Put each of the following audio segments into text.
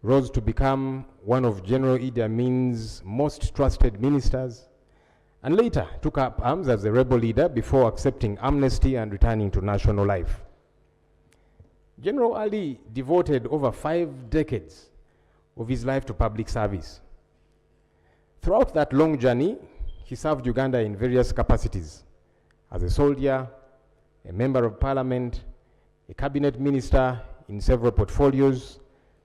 rose to become one of General Idi Amin's most trusted ministers, and later took up arms as a rebel leader before accepting amnesty and returning to national life. General Ali devoted over 5 decades of his life to public service. Throughout that long journey, he served Uganda in various capacities: as a soldier, a member of parliament, a cabinet minister in several portfolios,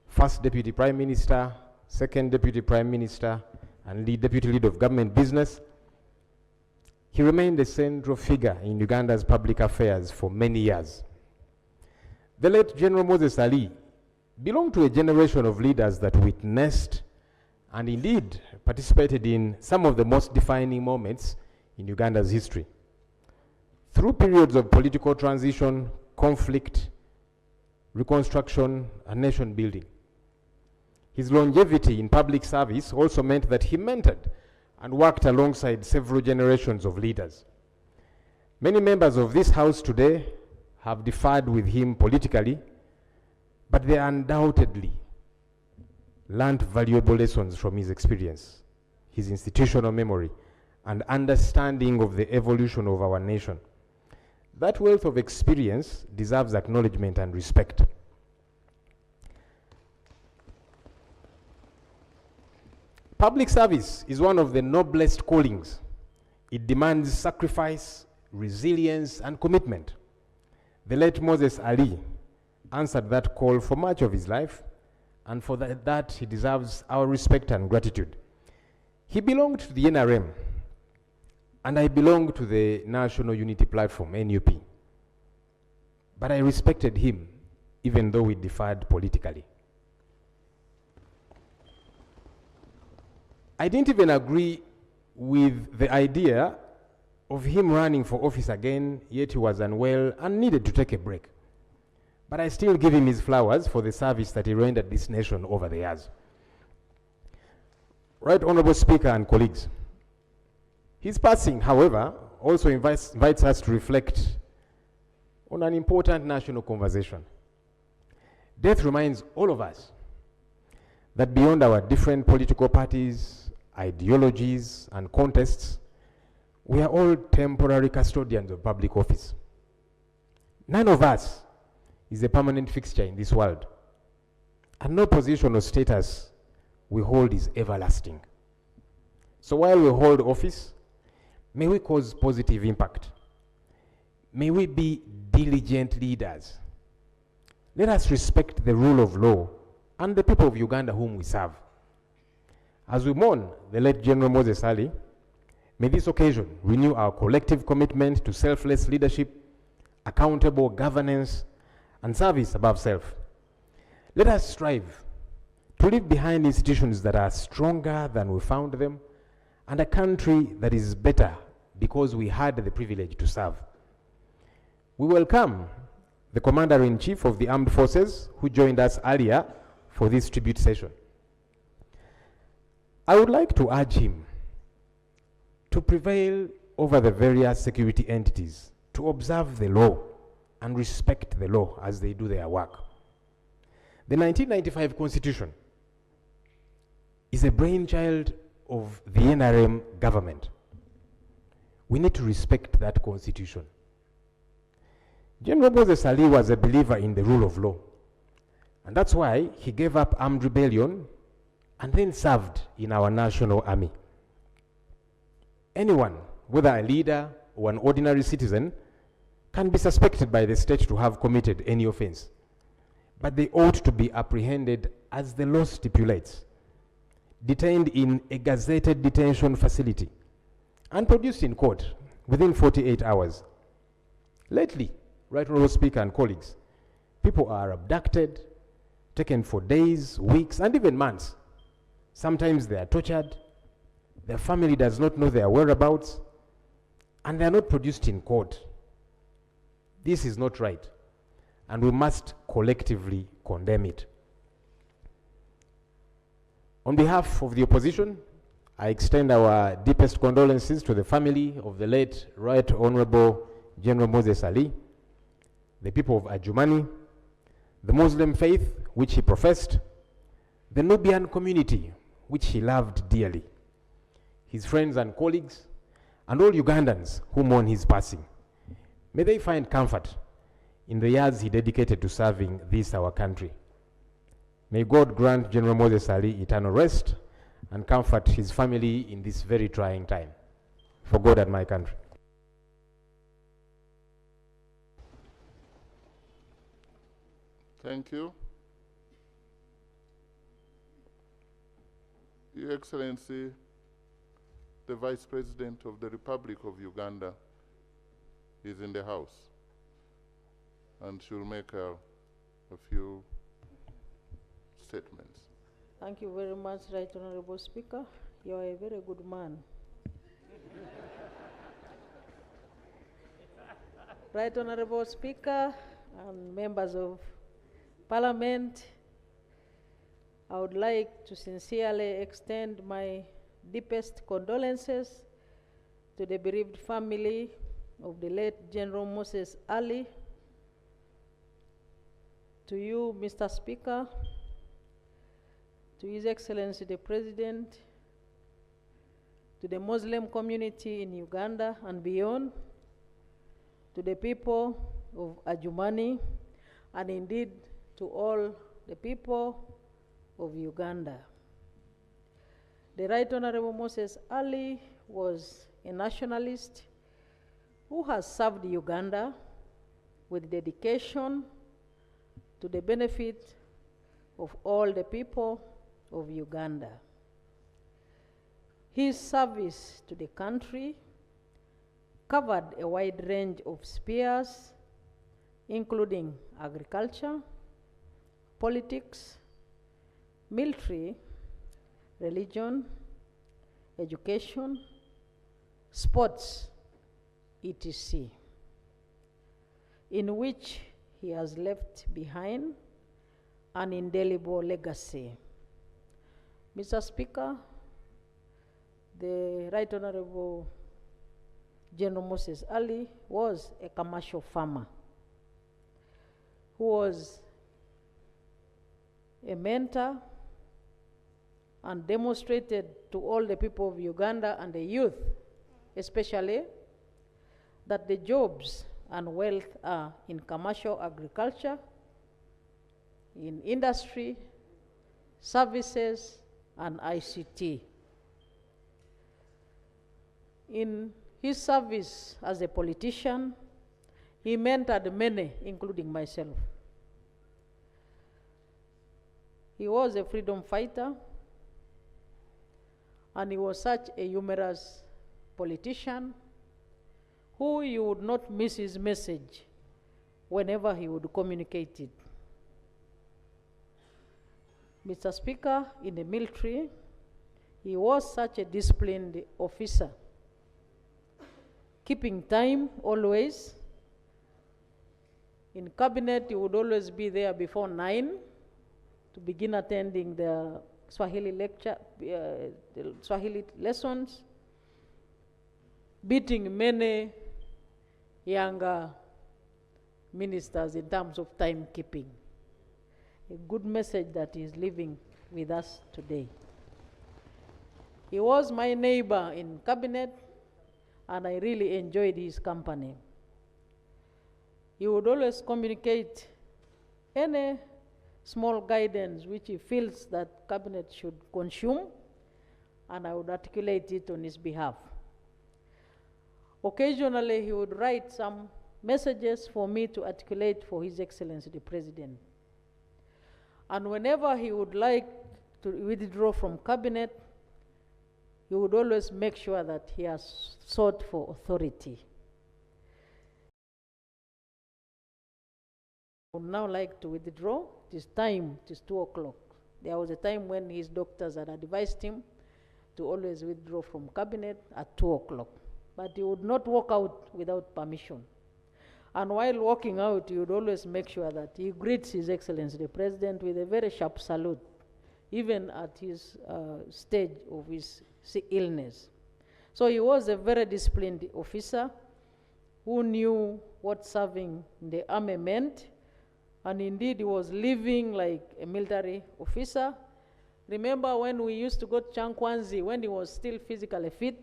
first deputy prime minister, second deputy prime minister, and deputy lead of government business. He remained a central figure in Uganda's public affairs for many years. The late General Moses Ali belonged to a generation of leaders that witnessed and indeed participated in some of the most defining moments in Uganda's history. Through periods of political transition, conflict, reconstruction, and nation building. His longevity in public service also meant that he mentored and worked alongside several generations of leaders. Many members of this House today have differed with him politically, but they undoubtedly learned valuable lessons from his experience, his institutional memory, and understanding of the evolution of our nation. That wealth of experience deserves acknowledgement and respect. Public service is one of the noblest callings. It demands sacrifice, resilience, and commitment. The late Moses Ali answered that call for much of his life, and for that he deserves our respect and gratitude. He belonged to the NRM, and I belong to the National Unity Platform, NUP. But I respected him, even though we differed politically. I didn't even agree with the idea of him running for office again, yet he was unwell and needed to take a break. But I still give him his flowers for the service that he rendered this nation over the years. Right Honorable Speaker and colleagues, his passing, however, also invites us to reflect on an important national conversation. Death reminds all of us that beyond our different political parties, ideologies, and contests, we are all temporary custodians of public office. None of us is a permanent fixture in this world, and no position or status we hold is everlasting. So while we hold office, may we cause positive impact. May we be diligent leaders. Let us respect the rule of law and the people of Uganda whom we serve. As we mourn the late General Moses Ali, may this occasion renew our collective commitment to selfless leadership, accountable governance, and service above self. Let us strive to leave behind institutions that are stronger than we found them, and a country that is better because we had the privilege to serve. We welcome the Commander-in-Chief of the Armed Forces who joined us earlier for this tribute session. I would like to urge him to prevail over the various security entities to observe the law and respect the law as they do their work. The 1995 Constitution is a brainchild of the NRM government. We need to respect that constitution. General Moses Ali was a believer in the rule of law, and that's why he gave up armed rebellion and then served in our national army. Anyone, whether a leader or an ordinary citizen, can be suspected by the state to have committed any offense, but they ought to be apprehended as the law stipulates, detained in a gazetted detention facility, and produced in court within 48 hours. Lately, Right Honorable Speaker and colleagues, people are abducted, taken for days, weeks, and even months. Sometimes they are tortured, their family does not know their whereabouts, and they are not produced in court. This is not right, and we must collectively condemn it. On behalf of the opposition, I extend our deepest condolences to the family of the late Right Honorable General Moses Ali, the people of Adjumani, the Muslim faith which he professed, the Nubian community, which he loved dearly, his friends and colleagues, and all Ugandans who mourn his passing. May they find comfort in the years he dedicated to serving this, our country. May God grant General Moses Ali eternal rest and comfort his family in this very trying time. For God and my country. Thank you. Your Excellency, the Vice President of the Republic of Uganda is in the House, and she'll make a few statements. Thank you very much, Right Honorable Speaker. You are a very good man. Right Honorable Speaker and members of Parliament, I would like to sincerely extend my deepest condolences to the bereaved family of the late General Moses Ali. To you, Mr. Speaker, to His Excellency the President, to the Muslim community in Uganda and beyond, to the people of Adjumani, and indeed to all the people of Uganda. The Right Honorable Moses Ali was a nationalist who has served Uganda with dedication to the benefit of all the people of Uganda. His service to the country covered a wide range of spheres, including agriculture, politics, military, religion, education, sports, etc., in which he has left behind an indelible legacy. Mr. Speaker, the Right Honorable General Moses Ali was a commercial farmer who was a mentor and demonstrated to all the people of Uganda and the youth, especially, that the jobs and wealth are in commercial agriculture, in industry, services, and ICT. In his service as a politician, he mentored many, including myself. He was a freedom fighter, and he was such a humorous politician who you would not miss his message whenever he would communicate it. Mr. Speaker, in the military, he was such a disciplined officer, keeping time always. In cabinet, he would always be there before 9 to begin attending the Swahili lecture, the Swahili lessons, beating many younger ministers in terms of timekeeping. A good message that is living with us today. He was my neighbor in cabinet, and I really enjoyed his company. He would always communicate any small guidance which he feels that cabinet should consume, and I would articulate it on his behalf. Occasionally, he would write some messages for me to articulate for His Excellency the President. And whenever he would like to withdraw from cabinet, he would always make sure that he has sought for authority. I would now like to withdraw. It is time, it is 2 o'clock. There was a time when his doctors had advised him to always withdraw from cabinet at 2 o'clock. But he would not walk out without permission. And while walking out, he would always make sure that he greets His Excellency the President with a very sharp salute, even at his stage of his illness. So he was a very disciplined officer who knew what serving in the army meant, and indeed he was living like a military officer, Remember when we used to go to Chankwanzi, when he was still physically fit,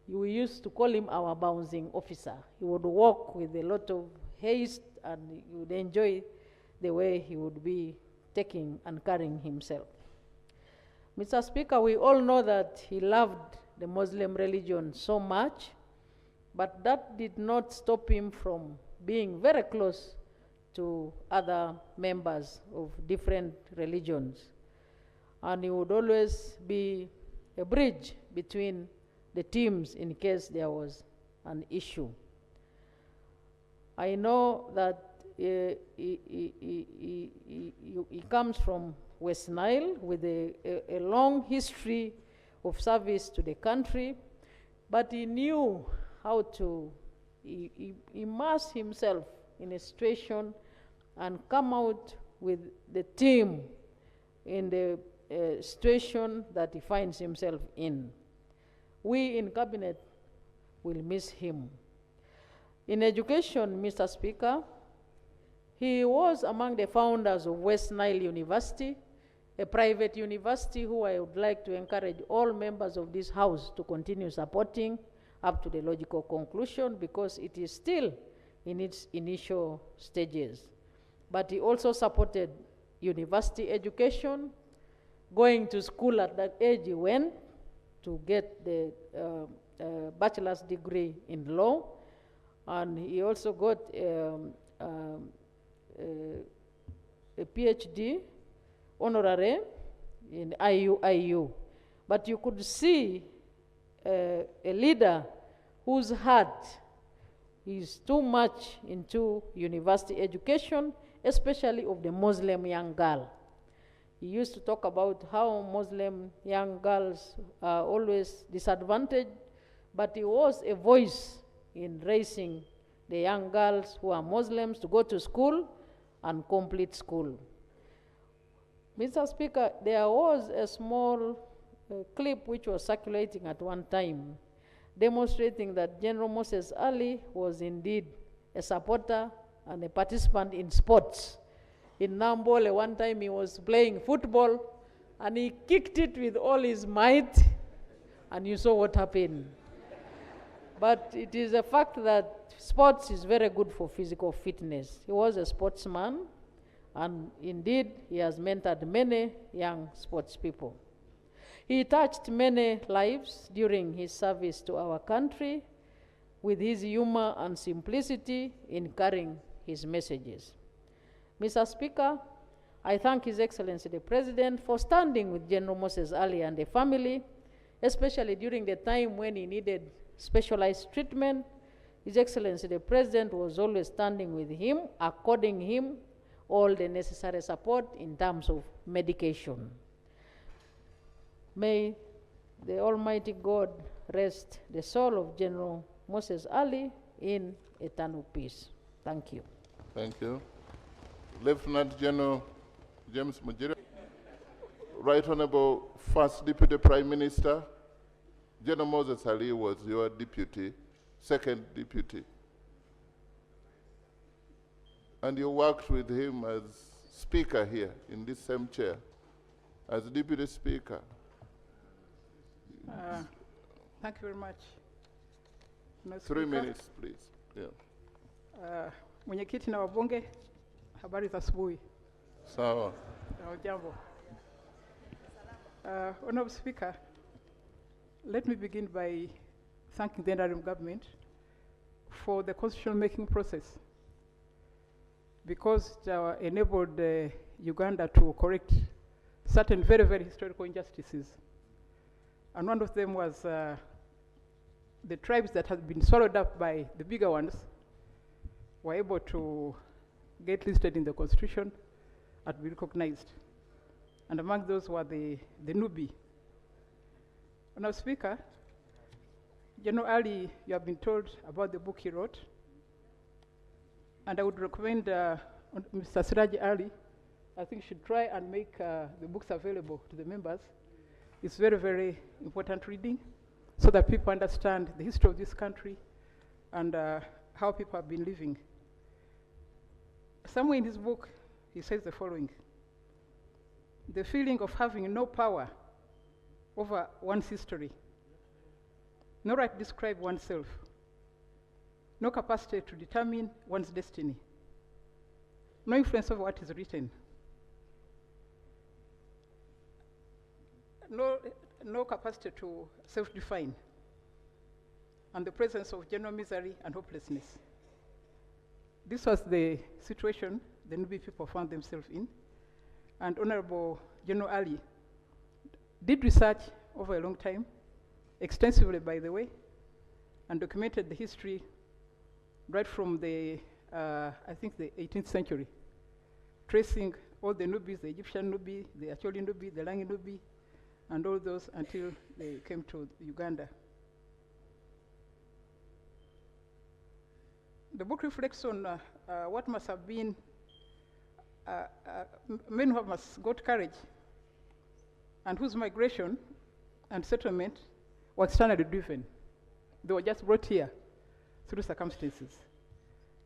we used to call him our bouncing officer. He would walk with a lot of haste, and you would enjoy the way he would be taking and carrying himself. Mr. Speaker, we all know that he loved the Muslim religion so much, but that did not stop him from being very close to other members of different religions. And he would always be a bridge between the teams in case there was an issue. I know that he comes from West Nile with a long history of service to the country, but he knew how to immerse himself in a situation and come out with the team in the situation that he finds himself in. We in Cabinet will miss him. In education, Mr. Speaker, he was among the founders of West Nile University, a private university who I would like to encourage all members of this House to continue supporting up to the logical conclusion, because it is still in its initial stages. But he also supported university education, going to school at that age he went to get the bachelor's degree in law, and he also got a PhD honorary in IU. But you could see a leader whose heart is too much into university education, especially of the Muslim young girl. He used to talk about how Muslim young girls are always disadvantaged, but he was a voice in raising the young girls who are Muslims to go to school and complete school. Mr. Speaker, there was a small clip which was circulating at one time, demonstrating that General Moses Ali was indeed a supporter and a participant in sports. In Nambole, one time he was playing football, and he kicked it with all his might, and you saw what happened. But it is a fact that sports is very good for physical fitness. He was a sportsman, and indeed, he has mentored many young sports people. He touched many lives during his service to our country with his humor and simplicity in carrying his messages. Mr. Speaker, I thank His Excellency the President for standing with General Moses Ali and the family, especially during the time when he needed specialized treatment. His Excellency the President was always standing with him, according him all the necessary support in terms of medication. May the Almighty God rest the soul of General Moses Ali in eternal peace. Thank you. Thank you. Lieutenant General James Mujira. Right Honorable First Deputy Prime Minister, General Moses Ali was your deputy, second deputy. And you worked with him as speaker here in this same chair, as deputy speaker. Thank you very much. 3 minutes, please. Yeah. Mwenyekiti na wabunge, habari za asubuhi. Sawa. Jambo. Honorable Speaker, let me begin by thanking the interim government for the constitutional making process, because it enabled Uganda to correct certain very, very historical injustices. And one of them was the tribes that had been swallowed up by the bigger ones were able to get listed in the constitution and be recognized. And among those were the Nubi. Now, Speaker, General Ali, you have been told about the book he wrote, and I would recommend Mr. Siraj Ali, I think should try and make the books available to the members. It's very, very important reading, so that people understand the history of this country and how people have been living. Somewhere in his book, he says the following: the feeling of having no power over one's history, no right to describe oneself, no capacity to determine one's destiny, no influence over what is written, no capacity to self-define, and the presence of general misery and hopelessness. This was the situation the Nubi people found themselves in, and Honorable General Ali did research over a long time, extensively by the way, and documented the history right from the, I think the 18th century, tracing all the Nubis, the Egyptian Nubi, the Acholi Nubi, the Langi Nubi, and all those until they came to Uganda. The book reflects on what must have been men who must got courage and whose migration and settlement were externally driven. They were just brought here through circumstances.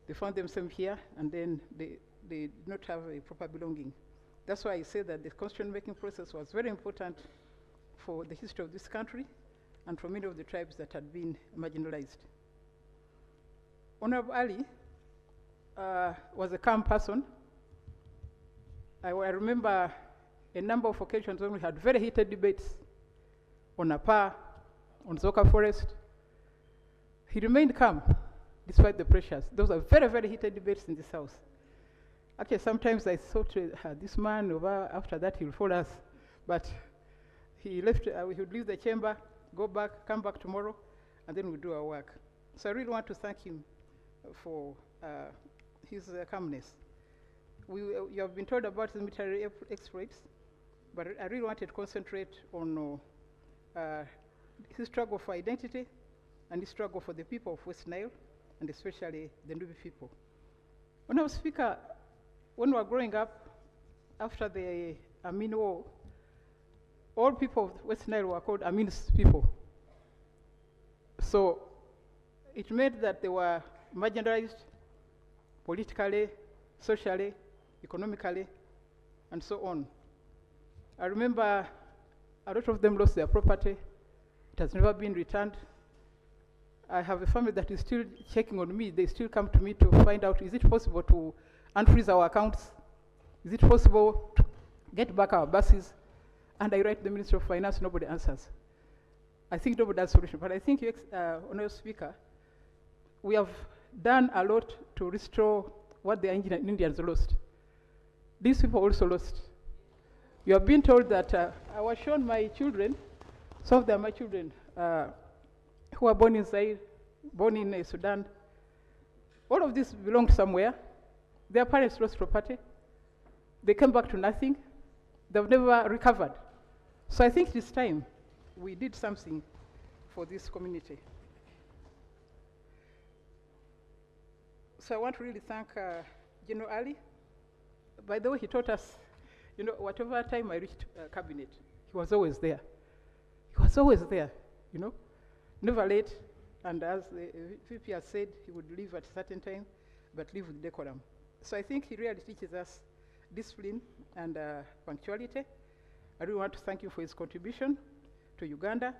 They found themselves here and then they did not have a proper belonging. That's why I say that the constitution-making process was very important for the history of this country and for many of the tribes that had been marginalized. Honorable Ali was a calm person. I remember a number of occasions when we had very heated debates on Apa, on Zoka Forest. He remained calm despite the pressures. Those are very, very heated debates in this house. Actually, sometimes I thought this man, after that, he'll follow us. But he left, he would leave the chamber, go back, come back tomorrow, and then we'll do our work. So I really want to thank him for his calmness. You have been told about his military exploits, but I really wanted to concentrate on his struggle for identity and his struggle for the people of West Nile, and especially the Nubi people. When I was Speaker, when we were growing up, after the Amin War, all people of West Nile were called Amin's people. So it meant that they were marginalized politically, socially, economically, and so on. I remember a lot of them lost their property. It has never been returned. I have a family that is still checking on me. They still come to me to find out, is it possible to unfreeze our accounts? Is it possible to get back our buses? And I write to the Ministry of Finance, nobody answers. I think nobody has a solution, but I think, Honourable Speaker, we have done a lot to restore what the Indians lost. These people also lost. You have been told that I was shown my children, some of them are my children, who were born in Zaire, born in Sudan. All of this belonged somewhere. Their parents lost property. They came back to nothing. They've never recovered. So I think this time we did something for this community. So I want to really thank General Ali. By the way, he taught us, whatever time I reached cabinet, he was always there. He was always there, never late. And as the VP has said, he would leave at a certain time, but leave with decorum. So I think he really teaches us discipline and punctuality. I really want to thank you for his contribution to Uganda,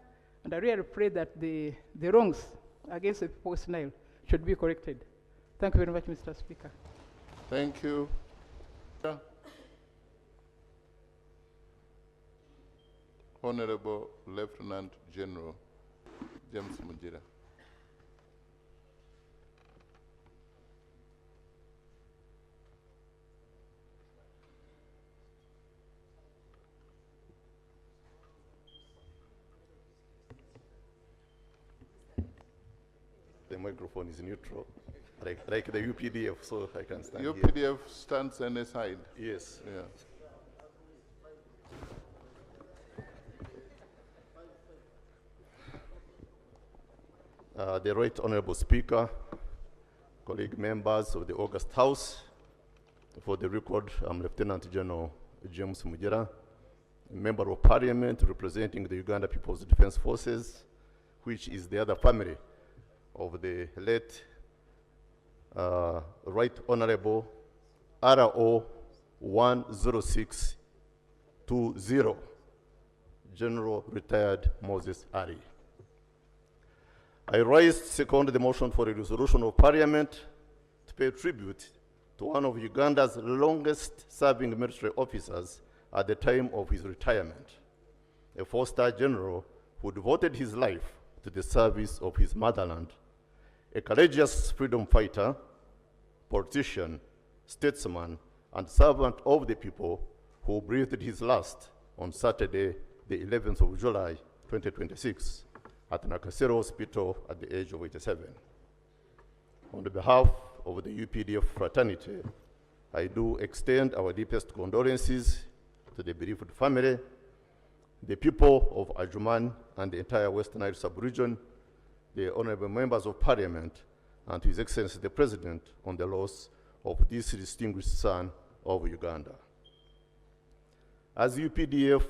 and I really pray that the wrongs against the people of West Nile should be corrected. Thank you very much, Mr. Speaker. Thank you. Honorable Lieutenant General James Mujira. The microphone is neutral, like the UPDF, so I can stand here. UPDF stands on the side. Yes. Yeah. The Right Honorable Speaker, colleague members of the August House, for the record, I'm Lieutenant General James Mujira, a member of Parliament representing the Uganda People's Defense Forces, which is the other family of the late Right Honorable RO 106 20, General Retired Moses Ali. I rise to second the motion for a resolution of Parliament to pay tribute to one of Uganda's longest-serving military officers at the time of his retirement, a four-star general who devoted his life to the service of his motherland, a courageous freedom fighter, politician, statesman, and servant of the people who breathed his last on Saturday, the 11th of July, 2026, at Nakasero Hospital at the age of 87. On behalf of the UPDF fraternity, I do extend our deepest condolences to the bereaved family, the people of Adjumani and the entire Western Nile sub-region, the honorable members of parliament, and to His Excellency the President on the loss of this distinguished son of Uganda. As UPDF,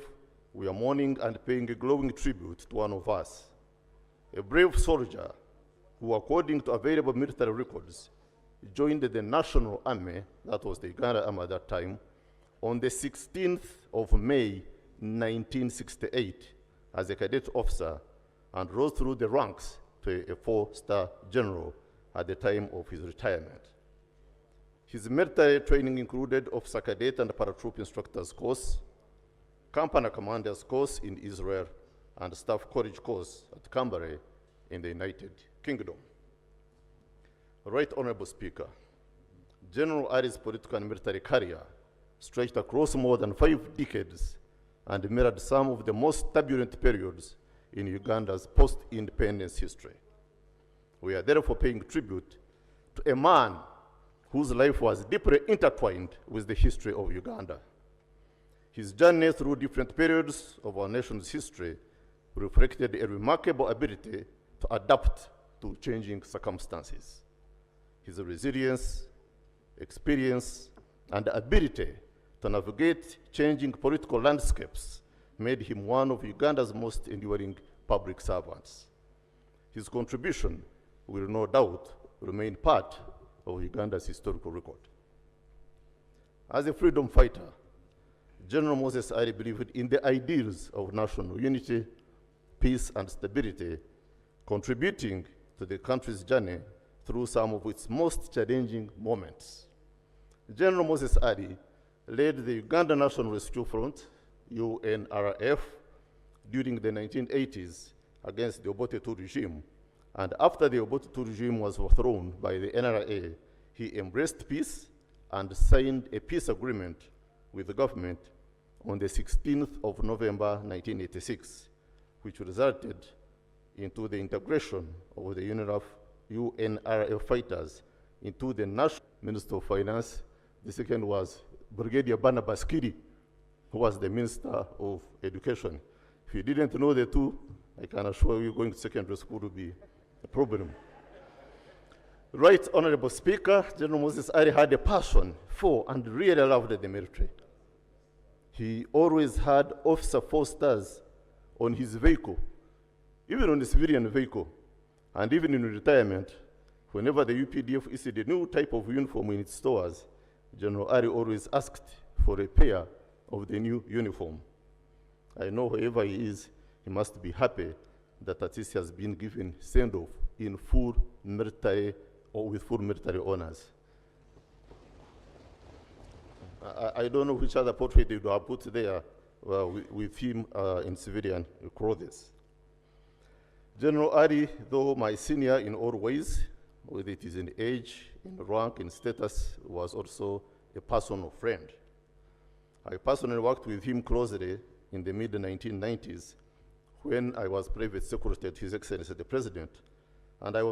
we are mourning and paying a glowing tribute to one of us, a brave soldier who, according to available military records, joined the National Army, that was the Uganda Army at that time, on the 16th of May, 1968, as a cadet officer, and rose through the ranks to a four-star general at the time of his retirement. His military training included officer cadet and paratroop instructors course, company commander's course in Israel, and staff college course at Canberra in the United Kingdom. Right Honorable Speaker, General Ali's political and military career stretched across more than 5 decades and mirrored some of the most turbulent periods in Uganda's post-independence history. We are therefore paying tribute to a man whose life was deeply intertwined with the history of Uganda. His journey through different periods of our nation's history reflected a remarkable ability to adapt to changing circumstances. His resilience, experience, and ability to navigate changing political landscapes made him one of Uganda's most enduring public servants. His contribution will no doubt remain part of Uganda's historical record. As a freedom fighter, General Moses Ali believed in the ideals of national unity, peace, and stability, contributing to the country's journey through some of its most challenging moments. General Moses Ali led the Uganda National Rescue Front, UNRF, during the 1980s against the Obote II regime, and after the Obote II regime was overthrown by the NRA, he embraced peace and signed a peace agreement with the government on the 16th of November 1986, which resulted into the integration of the UNRF fighters into the National Minister of Finance. The second was Brigadier Barnabas Kiri, who was the Minister of Education. If you didn't know the two, I can assure you going to secondary school will be a problem. Right Honorable Speaker, General Moses Ali had a passion for and really loved the military. He always had officer 4 stars on his vehicle, even on the civilian vehicle, and even in retirement. Whenever the UPDF issued a new type of uniform in its stores, General Ali always asked for a pair of the new uniform. I know wherever he is, he must be happy that at least he has been given send-off in full military or with full military honors. I don't know which other portrait they would have put there with him in civilian clothes. General Ali, though my senior in all ways, whether it is in age, in rank, in status, was also a personal friend. I personally worked with him closely in the mid-1990s when I was private secretary to His Excellency the President, and I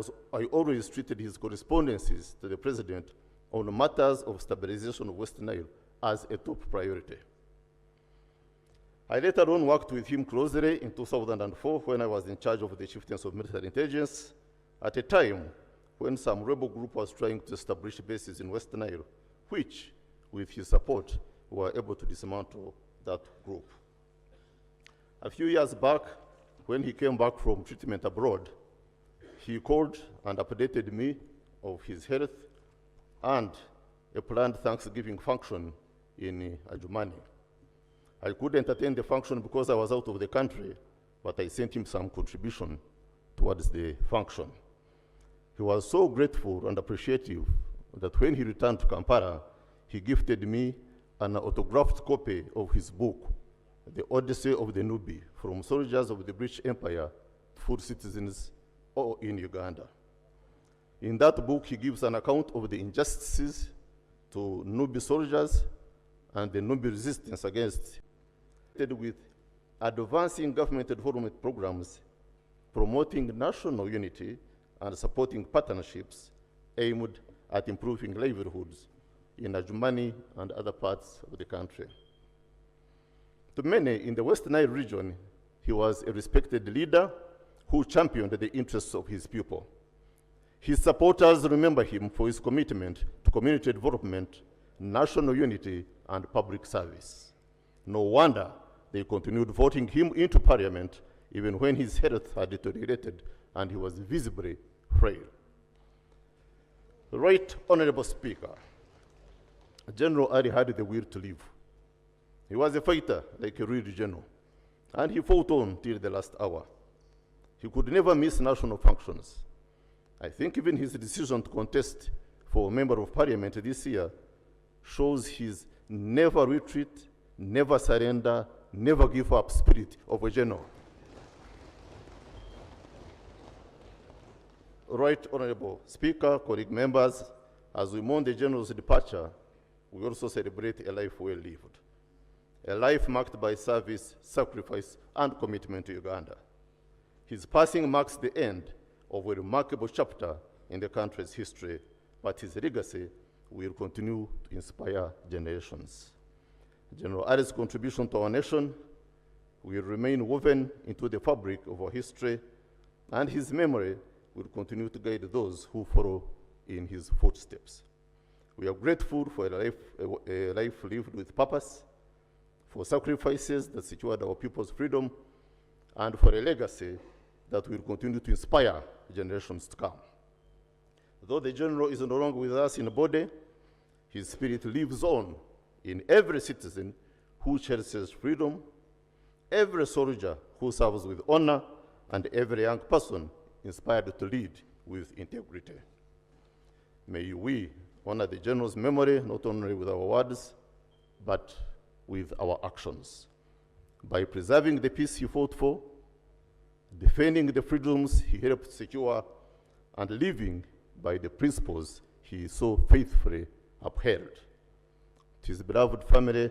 always treated his correspondences to the President on matters of stabilization of Western Nile as a top priority. I later on worked with him closely in 2004 when I was in charge of the Chieftains of Military Intelligence at a time when some rebel group was trying to establish bases in Western Nile, which, with his support, were able to dismantle that group. A few years back, when he came back from treatment abroad, he called and updated me of his health and a planned Thanksgiving function in Adjumani. I couldn't attend the function because I was out of the country, but I sent him some contribution towards the function. He was so grateful and appreciative that when he returned to Kampala, he gifted me an autographed copy of his book, The Odyssey of the Nubi, from soldiers of the British Empire to full citizens all in Uganda. In that book, he gives an account of the injustices to Nubi soldiers and the Nubi resistance against, with advancing government development programs, promoting national unity, and supporting partnerships aimed at improving livelihoods in Adjumani and other parts of the country. To many in the West Nile region, he was a respected leader who championed the interests of his people. His supporters remember him for his commitment to community development, national unity, and public service. No wonder they continued voting him into parliament even when his health had deteriorated and he was visibly frail. Right Honorable Speaker, General Ali had the will to live. He was a fighter like a real general, and he fought on till the last hour. He could never miss national functions. I think even his decision to contest for Member of Parliament this year shows his never retreat, never surrender, never give up spirit of a general. Right Honorable Speaker, colleague members, as we mourn the General's departure, we also celebrate a life well lived. A life marked by service, sacrifice, and commitment to Uganda. His passing marks the end of a remarkable chapter in the country's history, but his legacy will continue to inspire generations. General Ali's contribution to our nation will remain woven into the fabric of our history, and his memory will continue to guide those who follow in his footsteps. We are grateful for a life lived with purpose, for sacrifices that secured our people's freedom, and for a legacy that will continue to inspire generations to come. Though the General is no longer with us in body, his spirit lives on in every citizen who cherishes freedom, every soldier who serves with honor, and every young person inspired to lead with integrity. May we honor the General's memory not only with our words, but with our actions. By preserving the peace he fought for, defending the freedoms he helped secure, and living by the principles he so faithfully upheld. To his beloved family,